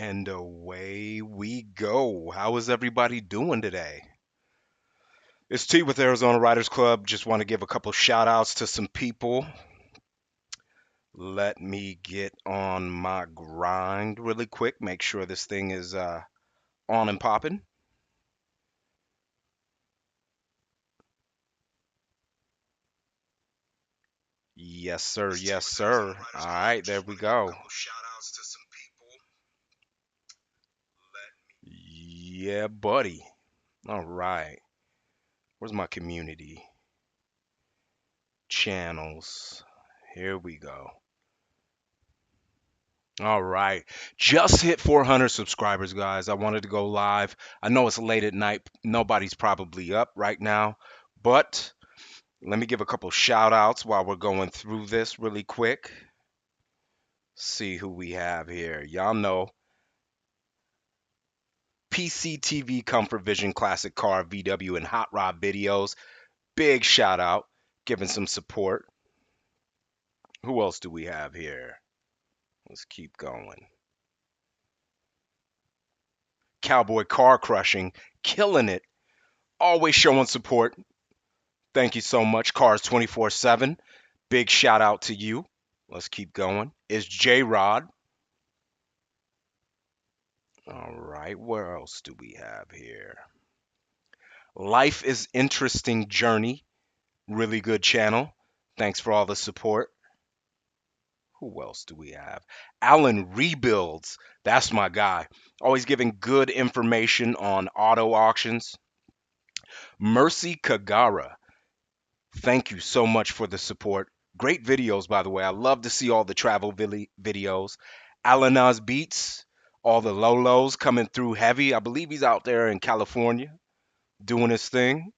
And away we go. How is everybody doing today? It's T with Arizona Writers Club. Just want to give a couple shout outs to some people. Let me get on my grind really quick. Make sure this thing is on and popping. Yes, sir. Yes, sir. All right, there we go. Yeah, buddy. All right. Where's my community channels? Here we go. All right. Just hit 400 subscribers, guys. I wanted to go live. I know it's late at night. Nobody's probably up right now, but let me give a couple shout outs while we're going through this really quick. See who we have here. Y'all know PCTV Comfort Vision Classic Car VW and Hot Rod Videos. Big shout out. Giving some support. Who else do we have here? Let's keep going. Cowboy Car Crushing. Killing it. Always showing support. Thank you so much, Cars 24/7. Big shout out to you. Let's keep going. Is J Rod. All right, where else do we have here? Life is Interesting Journey. Really good channel. Thanks for all the support. Who else do we have? Alan Rebuilds. That's my guy. Always giving good information on auto auctions. Mercy Kagara. Thank you so much for the support. Great videos, by the way. I love to see all the travel videos. Alanaz Beats, all the Lolos coming through heavy. I believe he's out there in California doing his thing.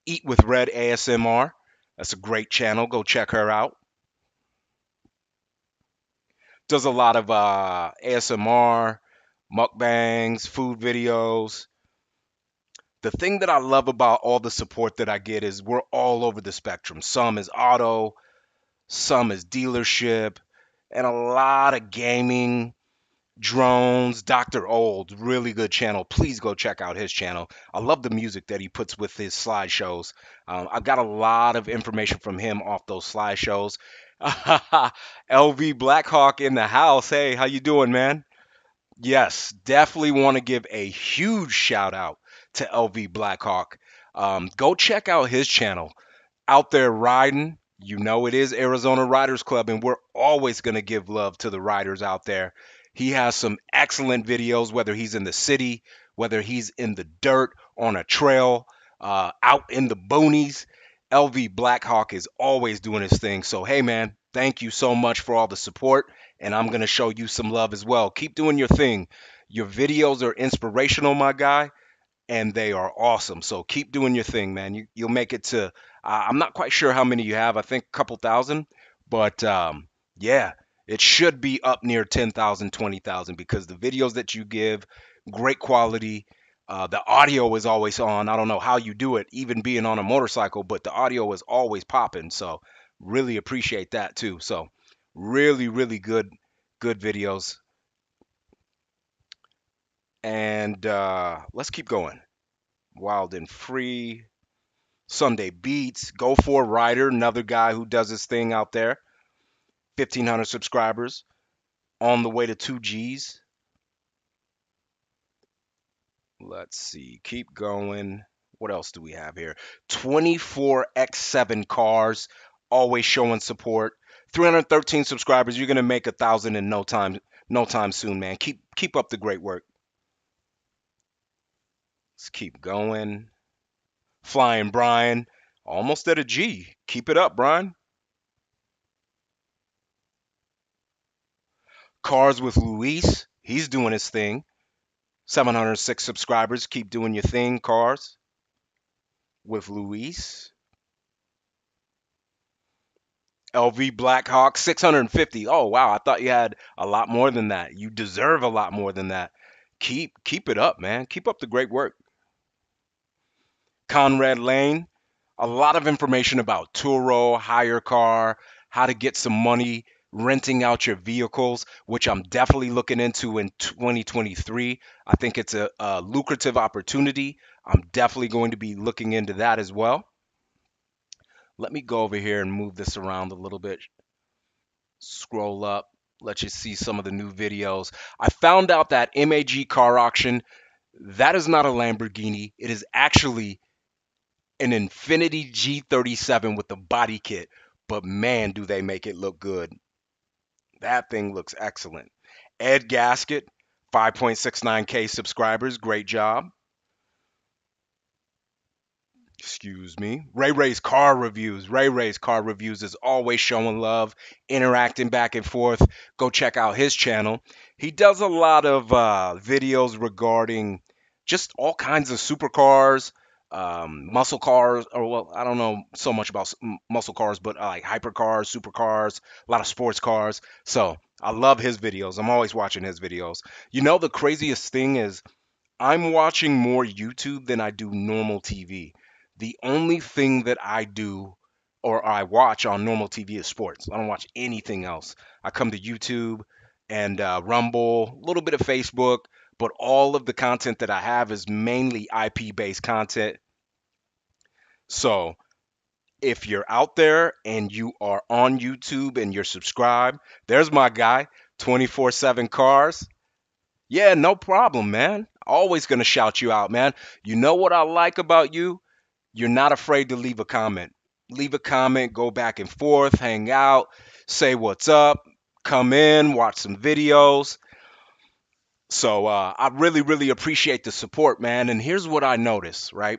Eat with Red ASMR. That's a great channel. Go check her out. Does a lot of ASMR, mukbangs, food videos. The thing that I love about all the support that I get is we're all over the spectrum. Some is auto, some is dealership, and a lot of gaming, drones. Dr. Old, really good channel. Please go check out his channel. I love the music that he puts with his slideshows. I've got a lot of information from him off those slideshows. LV Blackhawk in the house. Hey, how you doing, man? Yes, definitely want to give a huge shout out to LV Blackhawk. Go check out his channel. Out there riding, you know it is Arizona Riders Club, and we're always going to give love to the riders out there. He has some excellent videos, whether he's in the city, whether he's in the dirt, on a trail, out in the boonies. LV Blackhawk is always doing his thing. So, hey, man, thank you so much for all the support, and I'm going to show you some love as well. Keep doing your thing. Your videos are inspirational, my guy, and they are awesome. So keep doing your thing, man. You'll make it to. I'm not quite sure how many you have. I think a couple thousand, but yeah, it should be up near 10,000, 20,000 because the videos that you give, great quality. The audio is always on. I don't know how you do it, even being on a motorcycle, but the audio is always popping. So really appreciate that too. So really, really good videos. And let's keep going. Wild and Free, Sunday Beats, Go For Rider, another guy who does his thing out there. 1,500 subscribers, on the way to 2 Gs. Let's see, keep going. What else do we have here? 24x7 cars, always showing support. 313 subscribers. You're gonna make 1,000 in no time soon, man. Keep up the great work. Let's keep going. Flying Brian, almost at a G. Keep it up, Brian. Cars with Luis, he's doing his thing. 706 subscribers. Keep doing your thing, Cars with Luis. LV Blackhawk, 650. Oh, wow. I thought you had a lot more than that. You deserve a lot more than that. Keep it up, man. Keep up the great work. Conrad Lane, a lot of information about Turo, hire car, how to get some money renting out your vehicles, which I'm definitely looking into in 2023. I think it's a lucrative opportunity. I'm definitely going to be looking into that as well. Let me go over here and move this around a little bit. Scroll up, let you see some of the new videos. I found out that MAG car auction, that is not a Lamborghini. It is actually an Infiniti G37 with the body kit. But man, do they make it look good. That thing looks excellent. Ed Gasket, 5.69K subscribers. Great job. Excuse me. Ray Ray's car reviews. Ray Ray's car reviews is always showing love, interacting back and forth. Go check out his channel. He does a lot of videos regarding just all kinds of supercars, muscle cars, or well, I don't know so much about muscle cars, but like hypercars, supercars, a lot of sports cars. So I love his videos. I'm always watching his videos. You know, the craziest thing is I'm watching more YouTube than I do normal TV. The only thing that I do or I watch on normal TV is sports. I don't watch anything else. I come to YouTube and Rumble, a little bit of Facebook, but all of the content that I have is mainly IP based content. So if you're out there and you are on YouTube and you're subscribed, there's my guy, 24/7 Cars. Yeah, no problem, man. Always gonna shout you out, man. You know what I like about you? You're not afraid to leave a comment. Leave a comment, go back and forth, hang out, say what's up, come in, watch some videos. So I really, really appreciate the support, man. And here's what I notice, right?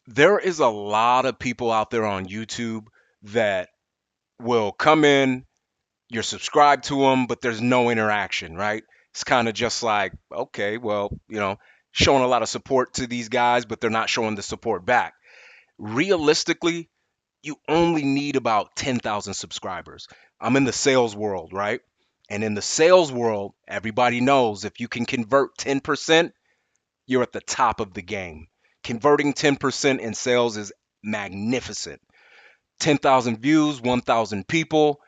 There is a lot of people out there on YouTube that will come in, you're subscribed to them, but there's no interaction, right? It's kind of just like, okay, well, showing a lot of support to these guys, but they're not showing the support back. Realistically, you only need about 10,000 subscribers. I'm in the sales world, right? And in the sales world, everybody knows if you can convert 10%, you're at the top of the game. Converting 10% in sales is magnificent. 10,000 views, 1,000 people,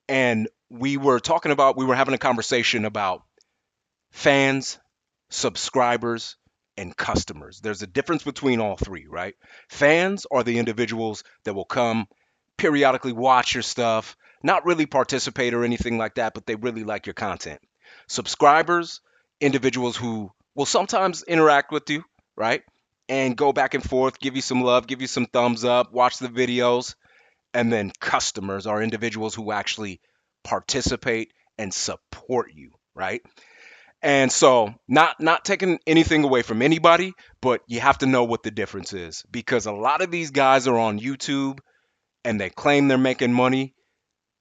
and we were having a conversation about fans, subscribers, and customers. There's a difference between all three, right? Fans are the individuals that will come periodically watch your stuff, not really participate or anything like that, but they really like your content. Subscribers, individuals who will sometimes interact with you, right? And go back and forth, give you some love, give you some thumbs up, watch the videos. And then customers are individuals who actually participate and support you, right? And so not taking anything away from anybody, but you have to know what the difference is because a lot of these guys are on YouTube and they claim they're making money,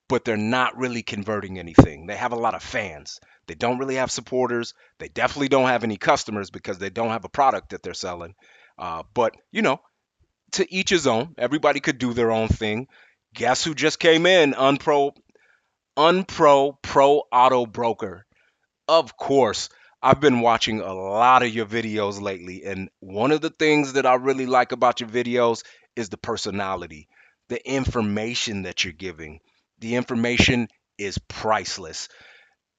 but they're not really converting anything. They have a lot of fans. They don't really have supporters. They definitely don't have any customers because they don't have a product that they're selling. But to each his own. Everybody could do their own thing. Guess who just came in? Unpro Pro Auto Broker. Of course, I've been watching a lot of your videos lately, and one of the things that I really like about your videos is the personality, the information that you're giving. The information is priceless.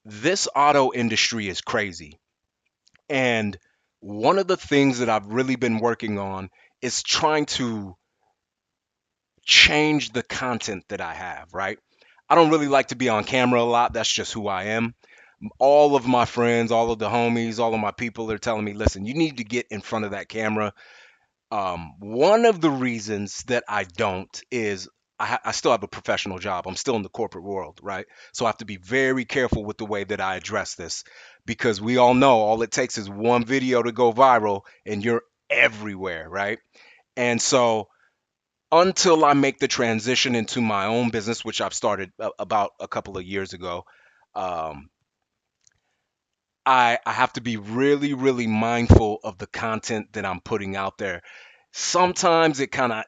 This auto industry is crazy. And one of the things that I've really been working on is trying to change the content that I have, right? I don't really like to be on camera a lot. That's just who I am. All of my friends, all of the homies, all of my people are telling me, listen, you need to get in front of that camera. One of the reasons that I don't is I still have a professional job. I'm still in the corporate world, right? So I have to be very careful with the way that I address this because we all know all it takes is one video to go viral and you're everywhere, right? And so until I make the transition into my own business, which I've started about a couple of years ago, um, I have to be really, really mindful of the content that I'm putting out there. Sometimes it kind of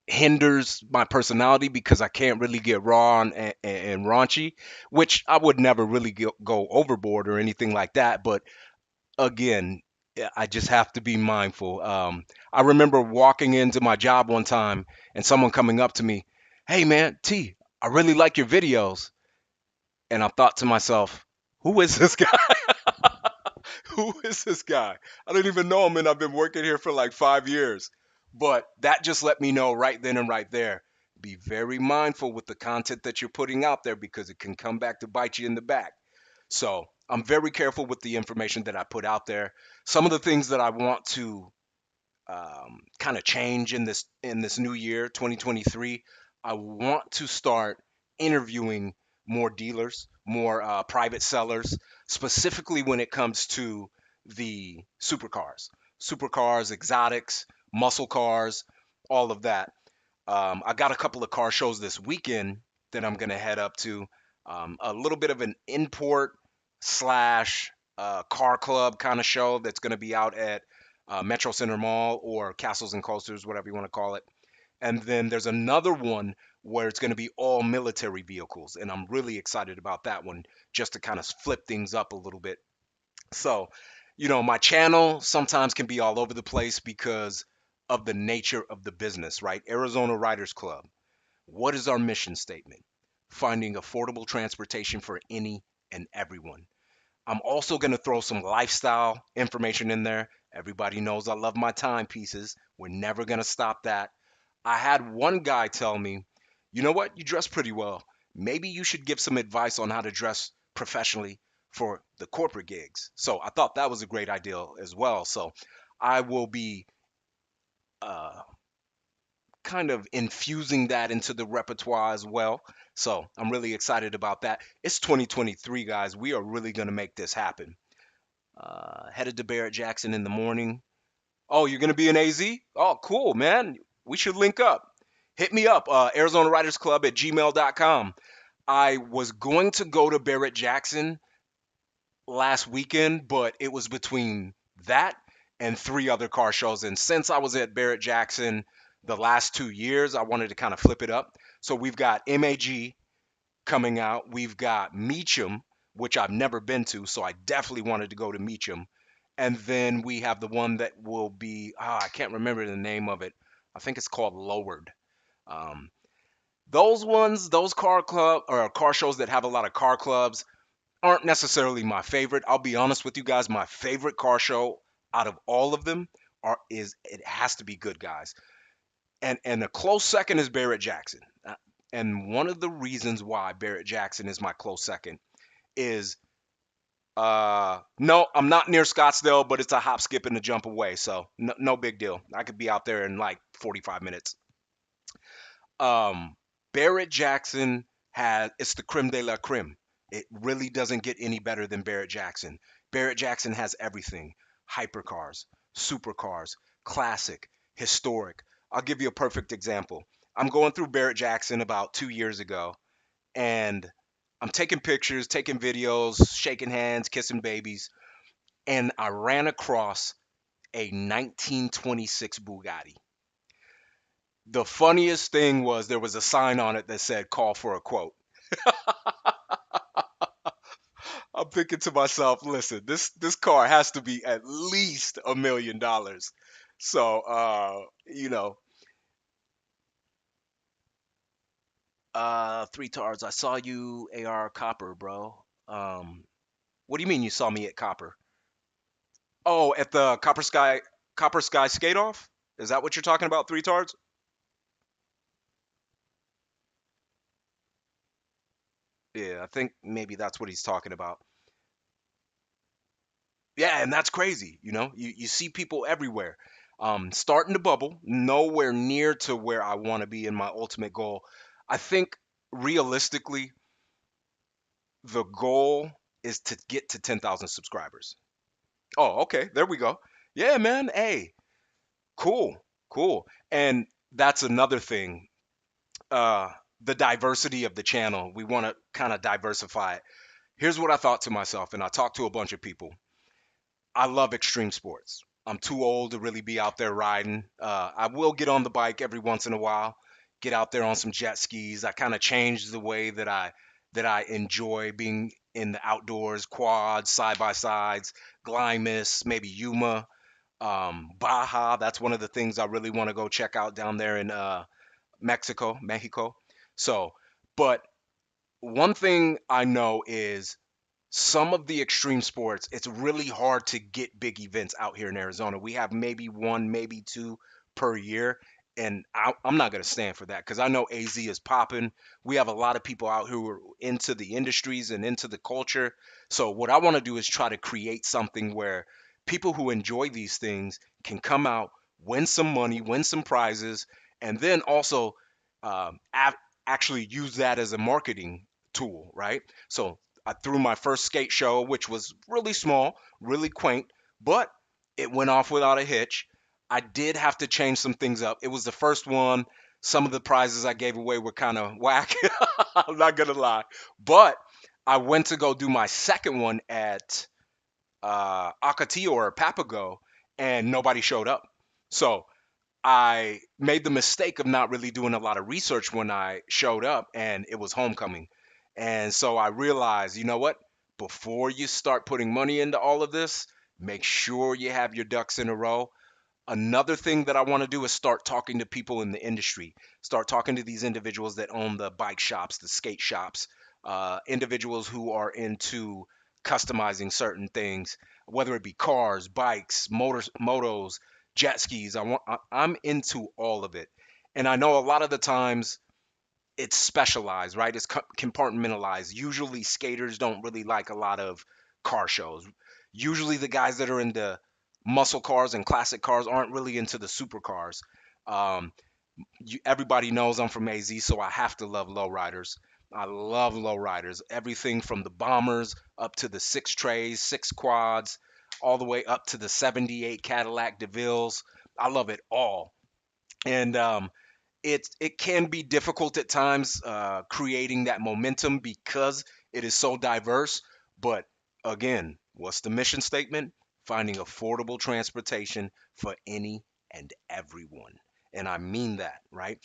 hinders my personality because I can't really get raw and raunchy, which I would never really go overboard or anything like that. But again, I just have to be mindful. I remember walking into my job one time and someone coming up to me, "Hey man, T, I really like your videos. And I thought to myself, who is this guy? Who is this guy? I don't even know him, and I've been working here for like 5 years. But that just let me know right then and right there. Be very mindful with the content that you're putting out there because it can come back to bite you in the back. So I'm very careful with the information that I put out there. Some of the things that I want to kind of change in this new year 2023, I want to start interviewing more dealers, more private sellers, specifically when it comes to the supercars, exotics, muscle cars, all of that. I got a couple of car shows this weekend that I'm going to head up to. A little bit of an import slash car club kind of show that's going to be out at Metro Center Mall or Castles and Coasters, whatever you want to call it. And then there's another one where it's going to be all military vehicles. And I'm really excited about that one just to kind of flip things up a little bit. So, my channel sometimes can be all over the place because of the nature of the business, right? Arizona Writers Club. What is our mission statement? Finding affordable transportation for any and everyone. I'm also going to throw some lifestyle information in there. Everybody knows I love my timepieces. We're never going to stop that. I had one guy tell me, you know what? You dress pretty well. Maybe you should give some advice on how to dress professionally for the corporate gigs. So I thought that was a great idea as well. So I will be uh, kind of infusing that into the repertoire as well. So I'm really excited about that. It's 2023, guys. We are really going to make this happen. Headed to Barrett Jackson in the morning. Oh, you're gonna be in AZ? Oh, cool, man. We should link up. Hit me up, Arizona Writers Club at gmail.com. I was going to go to Barrett Jackson last weekend, but it was between that and three other car shows. And since I was at Barrett Jackson the last 2 years, I wanted to kind of flip it up. So we've got MAG coming out. We've got Meacham, which I've never been to, so I definitely wanted to go to Meacham. And then we have the one that will be, I can't remember the name of it. I think it's called Lowered. Um, those ones, those car club or car shows that have a lot of car clubs aren't necessarily my favorite. I'll be honest with you guys, my favorite car show out of all of them is it has to be Good Guys. And a close second is Barrett Jackson. And one of the reasons why Barrett Jackson is my close second is no, I'm not near Scottsdale, but it's a hop, skip, and a jump away, so no big deal. I could be out there in like 45 minutes. Um, Barrett Jackson has it's the creme de la creme. It really doesn't get any better than Barrett Jackson. Barrett Jackson has everything: hypercars, supercars, classic, historic. I'll give you a perfect example. I'm going through Barrett Jackson about 2 years ago, and I'm taking pictures, taking videos, shaking hands, kissing babies, and I ran across a 1926 Bugatti. The funniest thing was there was a sign on it that said call for a quote. I'm thinking to myself, listen, this car has to be at least $1 million. So three tars. I saw you AR Copper, bro. What do you mean you saw me at Copper? Oh, at the Copper Sky skate off? Is that what you're talking about, three tards? Yeah, I think maybe that's what he's talking about. Yeah, and that's crazy. You see people everywhere. Starting to bubble, nowhere near to where I want to be in my ultimate goal. I think realistically, the goal is to get to 10,000 subscribers. Oh, okay, there we go. Yeah, man. Hey, cool, cool. And that's another thing. Uh, the diversity of the channel. We want to kind of diversify it. Here's what I thought to myself, and I talked to a bunch of people. I love extreme sports. I'm too old to really be out there riding. I will get on the bike every once in a while, get out there on some jet skis. I kind of changed the way that I enjoy being in the outdoors, quads, side by sides, Glimas, maybe Yuma, Baja. That's one of the things I really want to go check out down there in Mexico. So But one thing I know is some of the extreme sports, it's really hard to get big events out here in Arizona. We have maybe one, maybe two per year. And I'm not going to stand for that because I know AZ is popping. We have a lot of people out who are into the industries and into the culture. So, what I want to do is try to create something where people who enjoy these things can come out, win some money, win some prizes, and then also um, a- actually use that as a marketing tool, right? So, I threw my first skate show, which was really small, really quaint, but it went off without a hitch. I did have to change some things up. It was the first one. Some of the prizes I gave away were kind of whack. I'm not gonna lie, but I went to go do my second one at Akatil or Papago, and nobody showed up. So I made the mistake of not really doing a lot of research when I showed up, and it was homecoming. And so I realized, you know what? Before you start putting money into all of this, make sure you have your ducks in a row. Another thing that I want to do is start talking to people in the industry, start talking to these individuals that own the bike shops, the skate shops, individuals who are into customizing certain things, whether it be cars, bikes, motos, jet skis. I'm into all of it. And I know a lot of the times it's specialized, right? It's compartmentalized. Usually, skaters don't really like a lot of car shows. Usually, the guys that are into muscle cars and classic cars aren't really into the supercars. Um, Everybody knows I'm from AZ, so I have to love lowriders. I love lowriders. Everything from the bombers up to the six trays, six quads, all the way up to the 78 Cadillac DeVilles. I love it all. And it can be difficult at times creating that momentum because it is so diverse. But again, what's the mission statement? Finding affordable transportation for any and everyone. And I mean that, right?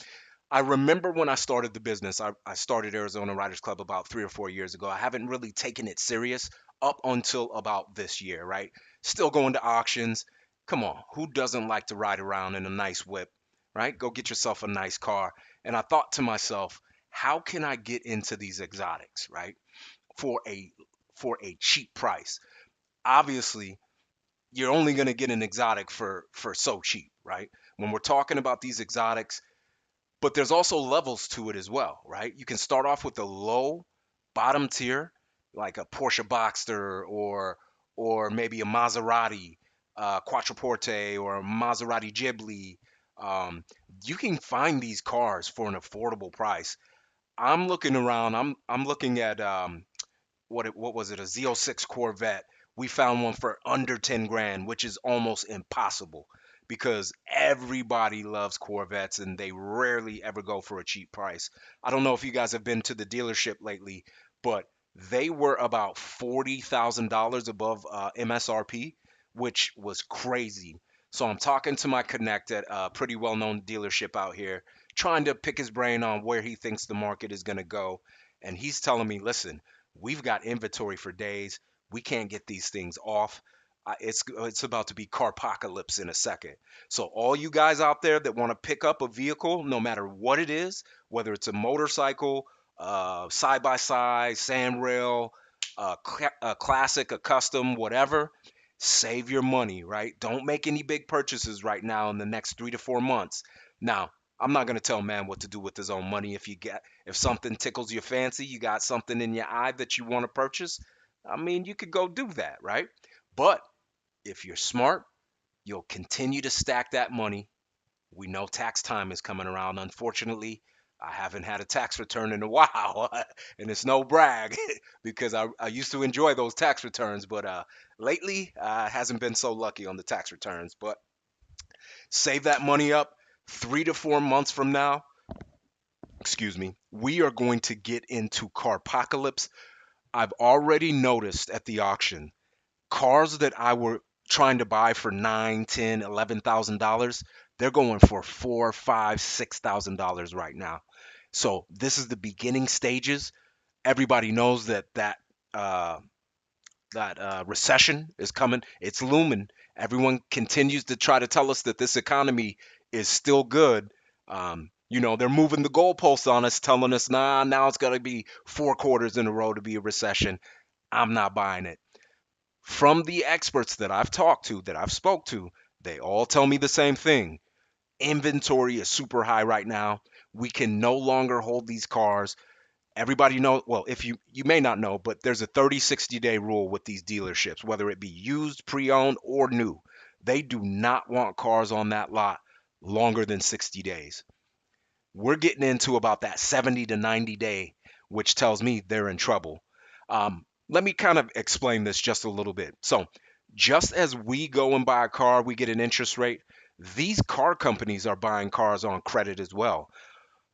I remember when I started the business, I started Arizona Writers Club about 3 or 4 years ago. I haven't really taken it serious up until about this year, right? Still going to auctions. Come on, who doesn't like to ride around in a nice whip, right? Go get yourself a nice car. And I thought to myself, how can I get into these exotics, right? For a cheap price. Obviously, you're only going to get an exotic for so cheap, right? When we're talking about these exotics, but there's also levels to it as well, right? You can start off with a low bottom tier, like a Porsche Boxster or maybe a Maserati Quattroporte or a Maserati Ghibli. Um, you can find these cars for an affordable price. I'm looking around. I'm looking at what was it, a Z06 Corvette. We found one for under 10 grand, which is almost impossible because everybody loves Corvettes and they rarely ever go for a cheap price. I don't know if you guys have been to the dealership lately, but they were about $40,000 above MSRP, which was crazy. So I'm talking to my connect at a pretty well-known dealership out here, trying to pick his brain on where he thinks the market is going to go. And he's telling me, listen, we've got inventory for days. We can't get these things off. It's about to be carpocalypse in a second. So all you guys out there that want to pick up a vehicle, no matter what it is, whether it's a motorcycle, side by side, sand rail, a classic, a custom, whatever, save your money, right? Don't make any big purchases right now in the next 3 to 4 months. Now, I'm not gonna tell man what to do with his own money. If something tickles your fancy, you got something in your eye that you want to purchase, I mean, you could go do that, right? But if you're smart, you'll continue to stack that money. We know tax time is coming around. Unfortunately, I haven't had a tax return in a while, and it's no brag because I used to enjoy those tax returns, but lately hasn't been so lucky on the tax returns. But save that money up 3 to 4 months from now. Excuse me. We are going to get into carpocalypse. I've already noticed at the auction cars that I were trying to buy for 9, 10, $11,000, they're going for four, five, $6,000 right now. So this is the beginning stages. Everybody knows uh, that recession is coming. It's looming. Everyone continues to try to tell us that this economy is still good. They're moving the goalposts on us, telling us, nah, now it's going to be 4 quarters in a row to be a recession. I'm not buying it. From the experts that I've talked to, that I've spoke to, they all tell me the same thing. Inventory is super high right now. We can no longer hold these cars. Everybody know, well, if you may not know, but there's a 30-60 day rule with these dealerships, whether it be used, pre-owned, or new. They do not want cars on that lot longer than 60 days. We're getting into about that 70 to 90 day, which tells me they're in trouble. Let me kind of explain this just a little bit. So, just as we go and buy a car, we get an interest rate. These car companies are buying cars on credit as well.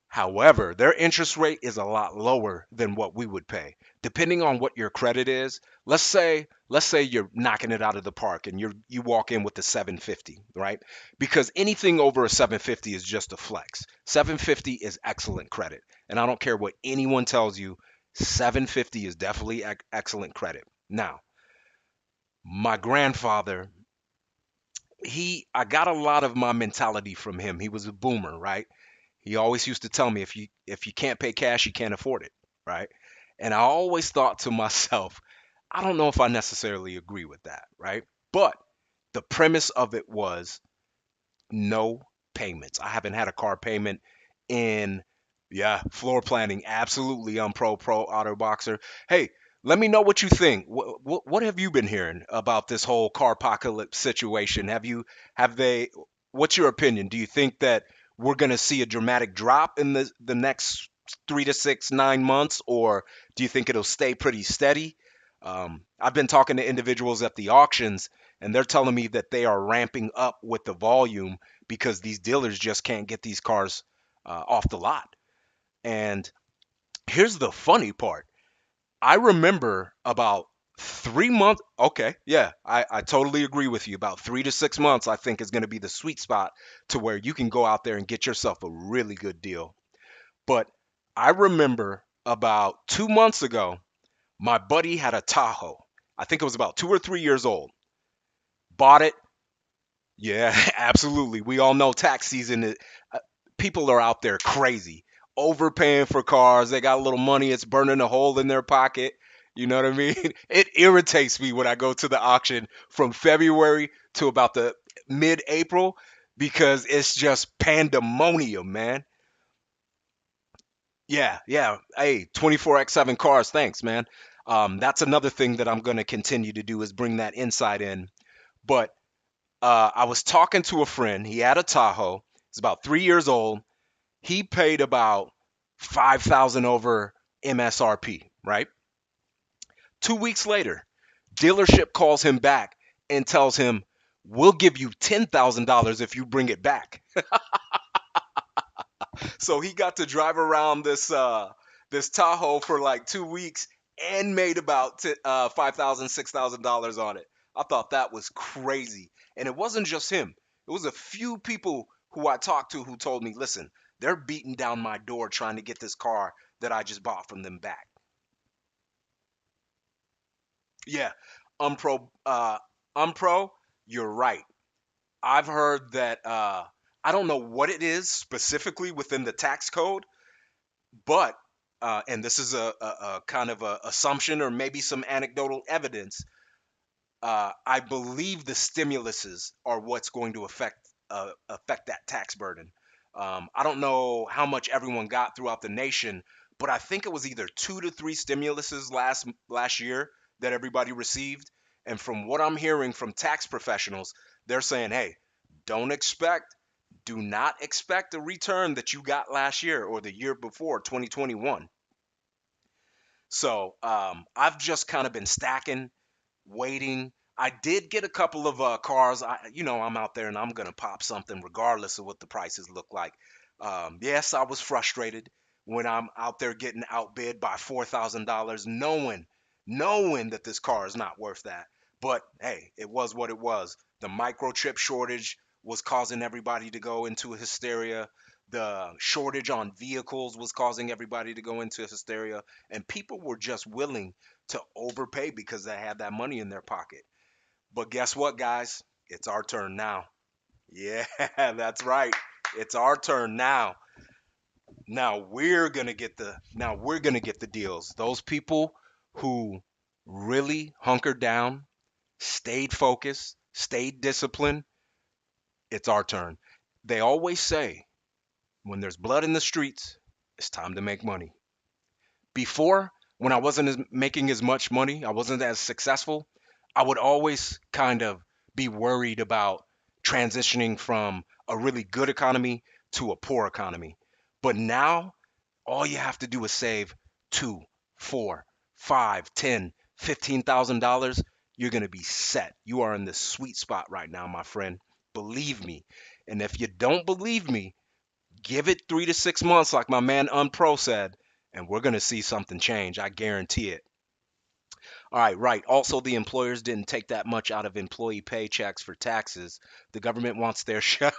However, their interest rate is a lot lower than what we would pay. Depending on what your credit is, let's say you're knocking it out of the park and you walk in with the 750, right? Because anything over a 750 is just a flex. 750 is excellent credit. And I don't care what anyone tells you, 750 is definitely excellent credit. Now, my grandfather, I got a lot of my mentality from him. He was a boomer, right? He always used to tell me if you can't pay cash, you can't afford it, right? And I always thought to myself, I don't know if I necessarily agree with that, right? But the premise of it was no payments. I haven't had a car payment in, yeah, floor planning. Absolutely. I'm pro auto boxer. Hey, let me know what you think. What have you been hearing about this whole car apocalypse situation? Have they, what's your opinion? Do you think that we're going to see a dramatic drop in the next 3 to 6, 9 months, or do you think it'll stay pretty steady? I've been talking to individuals at the auctions, and they're telling me that they are ramping up with the volume because these dealers just can't get these cars off the lot. And here's the funny part. I remember about 3 months. Okay, yeah, I totally agree with you. About 3 to 6 months, I think, is going to be the sweet spot to where you can go out there and get yourself a really good deal. But I remember about 2 months ago, my buddy had a Tahoe. I think it was about 2 or 3 years old. Bought it. Yeah, absolutely. We all know tax season. People are out there crazy, overpaying for cars. They got a little money, it's burning a hole in their pocket. You know what I mean? It irritates me when I go to the auction from February to about the mid-April because it's just pandemonium, man. Yeah, yeah. Hey, 24x7 cars, thanks, man. That's another thing that I'm going to continue to do is bring that insight in. But I was talking to a friend. He had a Tahoe. He's about 3 years old. He paid about 5,000 over MSRP, right? 2 weeks later, dealership calls him back and tells him, "We'll give you $10,000 if you bring it back." So he got to drive around this Tahoe for like 2 weeks and made about 5,000, $6,000 on it. I thought that was crazy, and it wasn't just him. It was a few people who I talked to who told me, "Listen, they're beating down my door trying to get this car that I just bought from them back." Yeah, Umpro, Umpro, you're right. I've heard that. I don't know what it is specifically within the tax code, but and this is a kind of a assumption or maybe some anecdotal evidence. I believe the stimuluses are what's going to affect that tax burden. I don't know how much everyone got throughout the nation, but I think it was either 2 to 3 stimuluses last year that everybody received. And from what I'm hearing from tax professionals, they're saying, "Hey, don't expect, do not expect a return that you got last year or the year before, 2021." So I've just kind of been stacking, waiting. I did get a couple of cars. I'm out there and I'm gonna pop something regardless of what the prices look like. Yes, I was frustrated when I'm out there getting outbid by $4,000, knowing that this car is not worth that. But hey, it was what it was. The microchip shortage was causing everybody to go into hysteria. The shortage on vehicles was causing everybody to go into hysteria, and people were just willing to overpay because they had that money in their pocket. But guess what, guys? It's our turn now. Yeah, that's right. It's our turn now. Now we're gonna get the deals. Those people who really hunkered down, stayed focused, stayed disciplined, it's our turn. They always say when there's blood in the streets, it's time to make money. Before, when I wasn't making as much money, I wasn't as successful, I would always kind of be worried about transitioning from a really good economy to a poor economy. But now all you have to do is save two, four, five, 10, $15,000. You're gonna be set. You are in the sweet spot right now, my friend. Believe me. And if you don't believe me, give it 3 to 6 months, like my man Unpro said, and we're gonna see something change. I guarantee it. All right, right. Also, the employers didn't take that much out of employee paychecks for taxes. The government wants their share.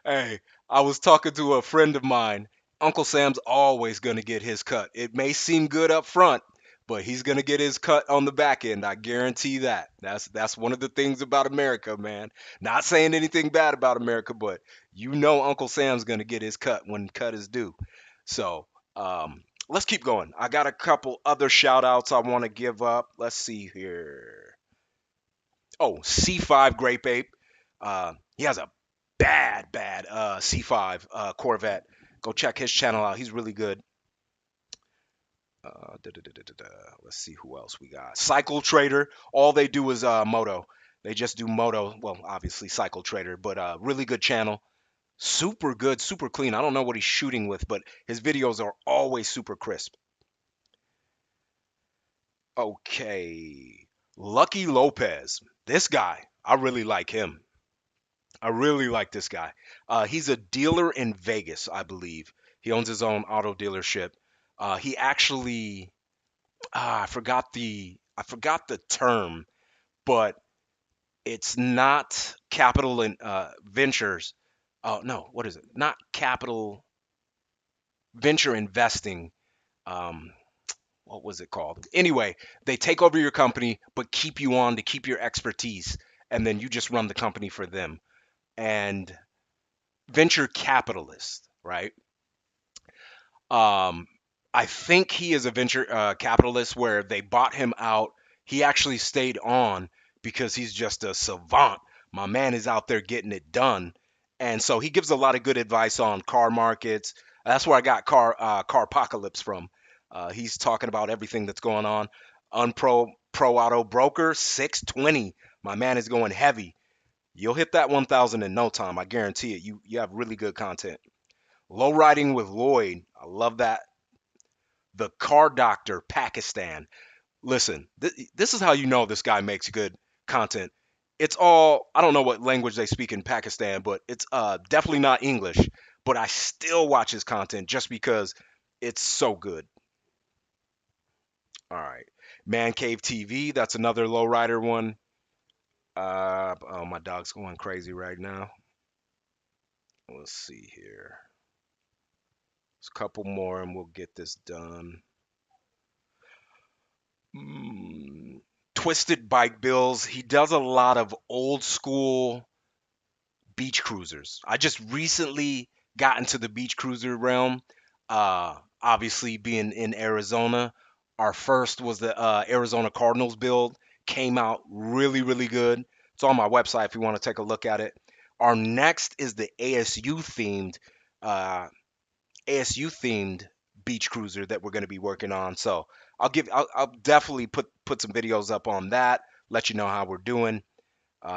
Hey, I was talking to a friend of mine. Uncle Sam's always going to get his cut. It may seem good up front, but he's going to get his cut on the back end. I guarantee that. That's one of the things about America, man. Not saying anything bad about America, but you know Uncle Sam's going to get his cut when cut is due. So, let's keep going. I got a couple other shout outs I want to give up. Let's see here. Oh, C5 Grape Ape. He has a bad C5 Corvette. Go check his channel out. He's really good. Let's see who else we got. Cycle Trader. All they do is moto. They just do moto. Well, obviously Cycle Trader, but really good channel. Super good, super clean. I don't know what he's shooting with, but his videos are always super crisp. Okay. Lucky Lopez. This guy, I really like him. I really like this guy. He's a dealer in Vegas, I believe. He owns his own auto dealership. He actually, I forgot the term, but it's not capital and ventures. Oh no, what is it? Not capital venture investing. Um, what was it called? Anyway, they take over your company, but keep you on to keep your expertise, and then you just run the company for them. And venture capitalist, right? Um, I think he is a venture capitalist where they bought him out. He actually stayed on because he's just a savant. My man is out there getting it done, and so he gives a lot of good advice on car markets. That's where I got car apocalypse from. He's talking about everything that's going on. Pro auto broker 620. My man is going heavy. You'll hit that 1,000 in no time. I guarantee it. You have really good content. Low riding with Lloyd. I love that. The Car Doctor, Pakistan. Listen, this is how you know this guy makes good content. It's all, I don't know what language they speak in Pakistan, but it's definitely not English. But I still watch his content just because it's so good. All right. Man Cave TV, that's another lowrider one. Oh, my dog's going crazy right now. Let's see here. There's a couple more and we'll get this done. Mm, Twisted Bike Bills. He does a lot of old school beach cruisers. I just recently got into the beach cruiser realm. Obviously, being in Arizona, our first was the Arizona Cardinals build. Came out really, really good. It's on my website if you want to take a look at it. Our next is the uh, ASU themed beach cruiser that we're going to be working on. So I'll definitely put some videos up on that. Let you know how we're doing.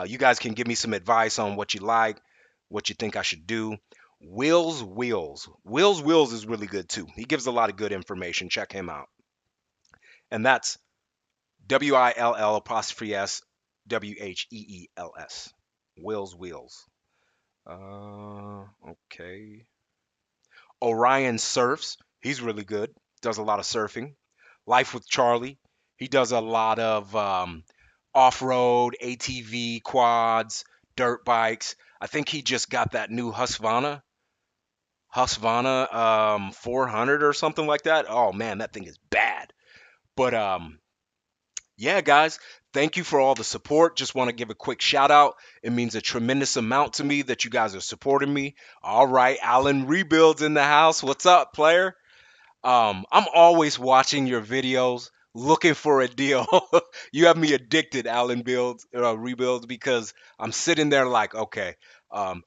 You guys can give me some advice on what you like, what you think I should do. Wheels is really good too. He gives a lot of good information. Check him out. And that's WILL apostrophe S WHEELS. Wheels. Okay. Orion Surfs. He's really good. Does a lot of surfing. Life with Charlie. He does a lot of off-road, ATV, quads, dirt bikes. I think he just got that new Husqvarna 400 or something like that. Oh man, that thing is bad. But yeah, guys, Thank you for all the support. Just want to give a quick shout out. It means a tremendous amount to me that you guys are supporting me. All right, Alan Rebuilds in the house. What's up, player? I'm always watching your videos, looking for a deal. You have me addicted, Alan Builds, Rebuilds, because I'm sitting there like, okay.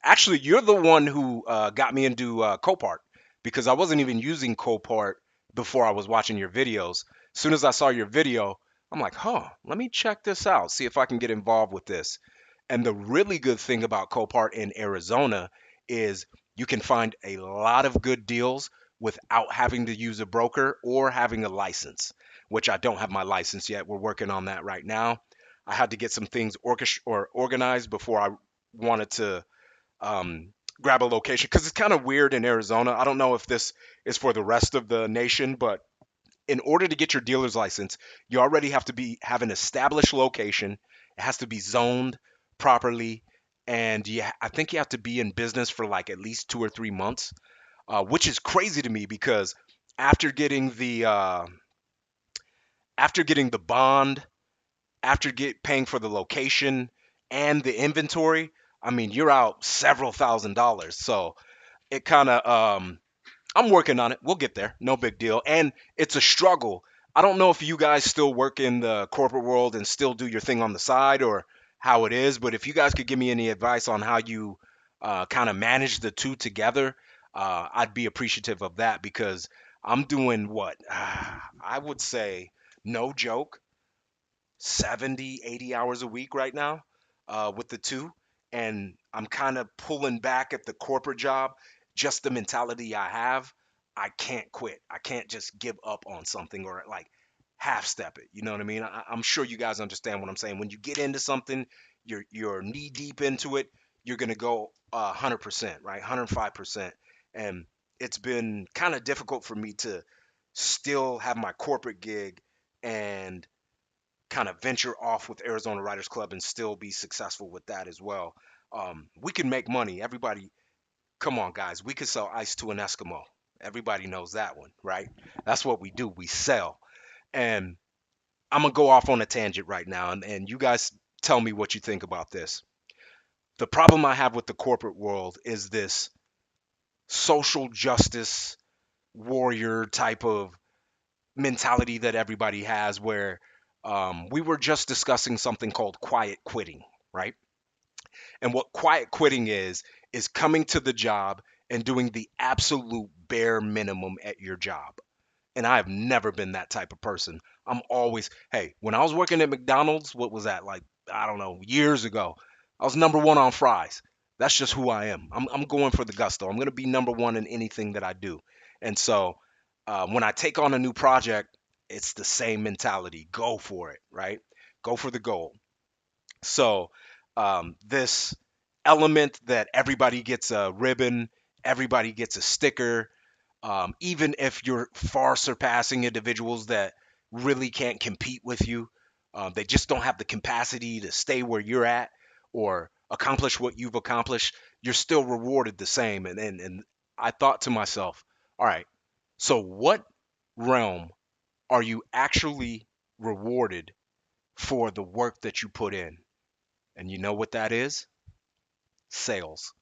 Actually, you're the one who got me into Copart because I wasn't even using Copart before I was watching your videos. As soon as I saw your video, I'm like, huh, let me check this out, see if I can get involved with this. And the really good thing about Copart in Arizona is you can find a lot of good deals without having to use a broker or having a license, which I don't have my license yet. We're working on that right now. I had to get some things organized before I wanted to grab a location because it's kind of weird in Arizona. I don't know if this is for the rest of the nation, but in order to get your dealer's license, you already have to have an established location. It has to be zoned properly, and I think you have to be in business for like at least 2 or 3 months, which is crazy to me because after getting the uh, after getting the bond, after get paying for the location and the inventory, I mean you're out several $1,000s. So it kind of I'm working on it. We'll get there. No big deal. And it's a struggle. I don't know if you guys still work in the corporate world and still do your thing on the side or how it is, but if you guys could give me any advice on how you kind of manage the two together, I'd be appreciative of that because I'm doing what I would say, no joke, 70, 80 hours a week right now with the two. And I'm kind of pulling back at the corporate job, just the mentality I have. I can't quit. I can't just give up on something or like half step it. You know what I mean? I'm sure you guys understand what I'm saying. When you get into something, you're knee deep into it. You're gonna go 100%, right? 105%. And it's been kind of difficult for me to still have my corporate gig and kind of venture off with Arizona Writers Club and still be successful with that as well. We can make money. Everybody, come on, guys. We could sell ice to an Eskimo. Everybody knows that one, right? That's what we do. We sell. And I'm going to go off on a tangent right now. And you guys tell me what you think about this. The problem I have with the corporate world is this social justice warrior type of mentality that everybody has where we were just discussing something called quiet quitting, right? And what quiet quitting is coming to the job and doing the absolute bare minimum at your job. And I have never been that type of person. I'm always, hey, when I was working at McDonald's, what was that like? I don't know, years ago. I was number one on fries. That's just who I am. I'm going for the gusto. I'm going to be number one in anything that I do. And so when I take on a new project, it's the same mentality. Go for it, right? Go for the goal. So this element that everybody gets a ribbon, everybody gets a sticker, even if you're far surpassing individuals that really can't compete with you, they just don't have the capacity to stay where you're at or accomplish what you've accomplished, you're still rewarded the same. And I thought to myself, all right, so what realm are you actually rewarded for the work that you put in? And you know what that is? Sales.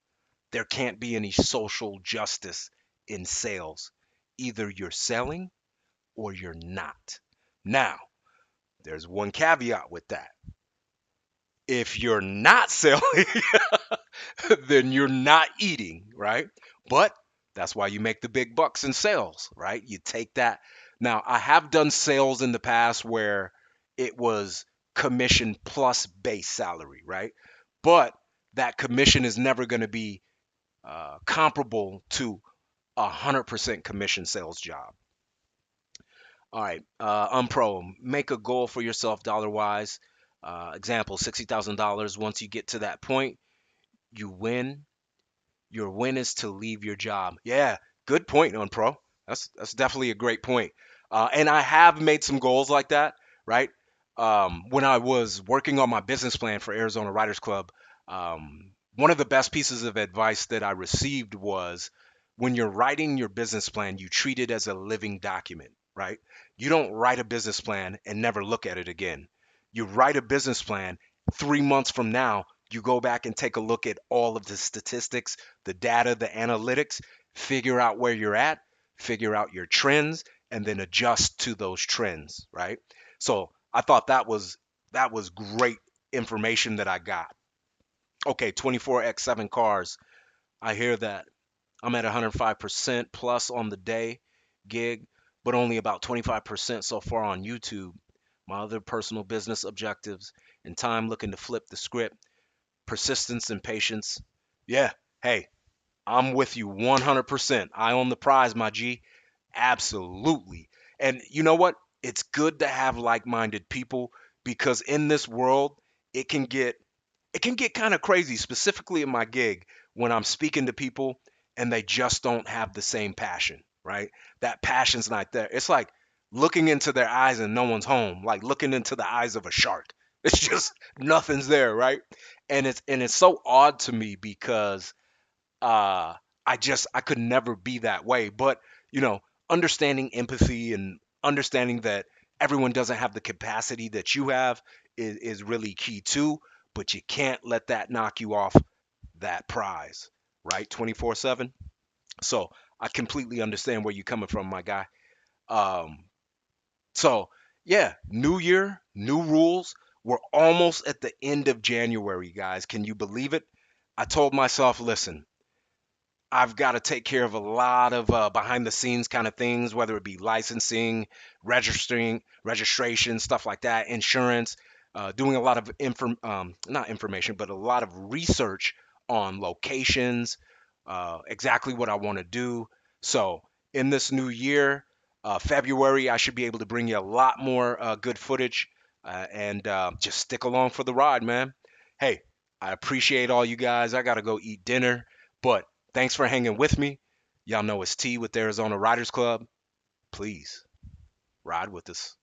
There can't be any social justice in sales. Either you're selling or you're not. Now, there's one caveat with that. If you're not selling, then you're not eating, right? But that's why you make the big bucks in sales, right? You take that. Now, I have done sales in the past where it was commission plus base salary, right? But that commission is never going to be comparable to 100% commission sales job. All right, Unpro, make a goal for yourself dollar wise. Example, $60,000. Once you get to that point, you win. Your win is to leave your job. Yeah, good point, Unpro. That's definitely a great point. And I have made some goals like that, right? When I was working on my business plan for Arizona Writers Club, one of the best pieces of advice that I received was when you're writing your business plan, you treat it as a living document, right? You don't write a business plan and never look at it again. You write a business plan. 3 months from now, you go back and take a look at all of the statistics, the data, the analytics, figure out where you're at, figure out your trends, and then adjust to those trends, right? So I thought that was great information that I got. Okay, 24x7 cars. I hear that. I'm at 105% plus on the day gig, but only about 25% so far on YouTube. My other personal business objectives and time looking to flip the script, persistence and patience. Yeah, hey, I'm with you 100%. Eye on the prize, my G. Absolutely. And you know what? It's good to have like-minded people because in this world, it can get it can get kind of crazy, specifically in my gig when I'm speaking to people and they just don't have the same passion, right? That passion's not there. It's like looking into their eyes and no one's home, like looking into the eyes of a shark. It's just nothing's there, right? And it's so odd to me because uh I could never be that way. But, you know, understanding empathy and understanding that everyone doesn't have the capacity that you have is really key too. But you can't let that knock you off that prize, right? 24/7. So I completely understand where you're coming from, my guy. Um, so yeah, new year, new rules. We're almost at the end of January, guys. Can you believe it? I told myself, listen, I've got to take care of a lot of behind the scenes kind of things, whether it be licensing, registration, stuff like that, insurance, doing a lot of not information, but a lot of research on locations, exactly what I want to do. So in this new year, February, I should be able to bring you a lot more good footage and just stick along for the ride, man. Hey, I appreciate all you guys. I got to go eat dinner, but thanks for hanging with me. Y'all know it's T with the Arizona Riders Club. Please ride with us.